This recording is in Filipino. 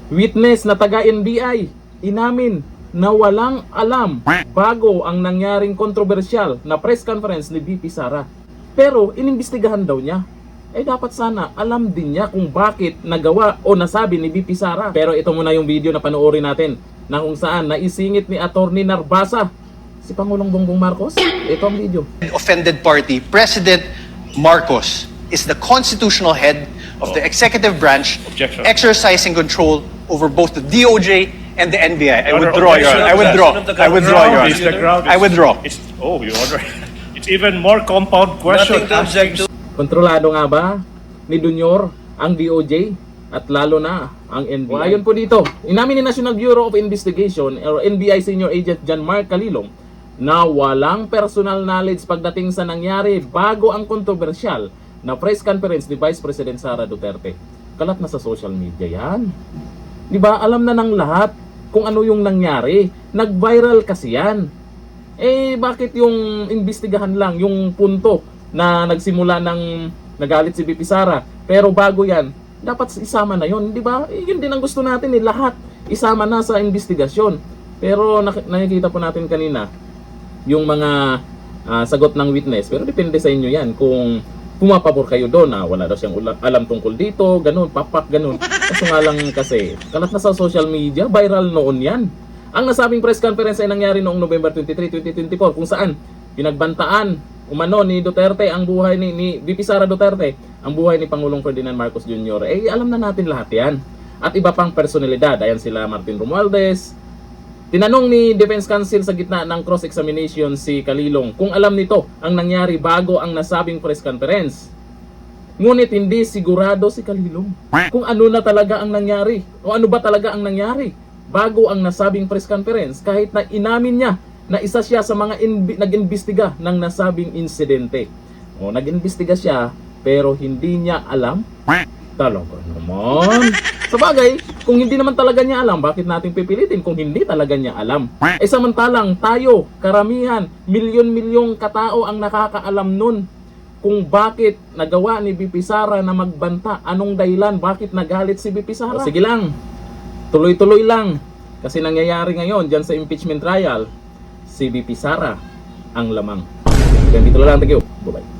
Witness na taga-NBI, inamin na walang alam bago ang nangyaring kontrobersyal na press conference ni VP Sara. Pero inimbestigahan daw niya. Dapat sana alam din niya kung bakit nagawa o nasabi ni VP Sara. Pero ito muna yung video na panoorin natin na kung saan naisingit ni Attorney Narbasa si Pangulong Bongbong Marcos. Ito ang video. Offended party, President Marcos is the constitutional head of the executive branch, Objection. exercising control over both the DOJ and the NBI. I Honor, withdraw, Your objection. Honor. I withdraw. I withdraw, Your Is the Honor. ground I is- withdraw. Your Honor. It's even more compound question. Nothing to object to. Kontrolado nga ba ni Dunyor ang DOJ at lalo na ang NBI? Ayon po dito, inamin ni National Bureau of Investigation or NBI Senior Agent John Mark Calilong na walang personal knowledge pagdating sa nangyari bago ang kontrobersyal na press conference ni Vice President Sara Duterte. Kalat na sa social media yan. Di ba? Alam na ng lahat kung ano yung nangyari. Nag-viral kasi yan. Bakit yung imbestigahan lang, yung punto na nagsimula ng nagalit si VP Sara, pero bago yan, dapat isama na yon, di ba? Yun din ang gusto natin, lahat isama na sa investigasyon. Pero nakikita po natin kanina yung mga sagot ng witness, pero depende sa inyo yan kung pumapabor kayo doon na wala daw siyang alam tungkol dito, ganun, papak, ganun. Kaso nga lang kasi, kalat na sa social media, viral noon yan. Ang nasabing press conference ay nangyari noong November 23, 2024 kung saan pinagbantaan umano ni Duterte ang buhay ni VP Sara Duterte, ang buhay ni Pangulong Ferdinand Marcos Jr. Alam na natin lahat yan. At iba pang personalidad, ayan sila Martin Romualdez. Tinanong ni Defense Counsel sa gitna ng cross-examination si Calilong kung alam nito ang nangyari bago ang nasabing press conference. Ngunit hindi sigurado si Calilong kung ano na talaga ang nangyari o ano ba talaga ang nangyari bago ang nasabing press conference, kahit na inamin niya na isa siya sa mga nag-imbestiga ng nasabing insidente. Nag-imbestiga siya pero hindi niya alam. Talaga naman. Sabagay, kung hindi naman talaga niya alam, bakit natin pipilitin kung hindi talaga niya alam? Samantalang tayo, karamihan, milyon-milyong katao ang nakakaalam nun kung bakit nagawa ni VP Sara na magbanta. Anong dahilan? Bakit nagalit si VP Sara? Sige lang, tuloy-tuloy lang. Kasi nangyayari ngayon dyan sa impeachment trial, si VP Sara ang lamang. Ganito lang, thank you. Bye-bye.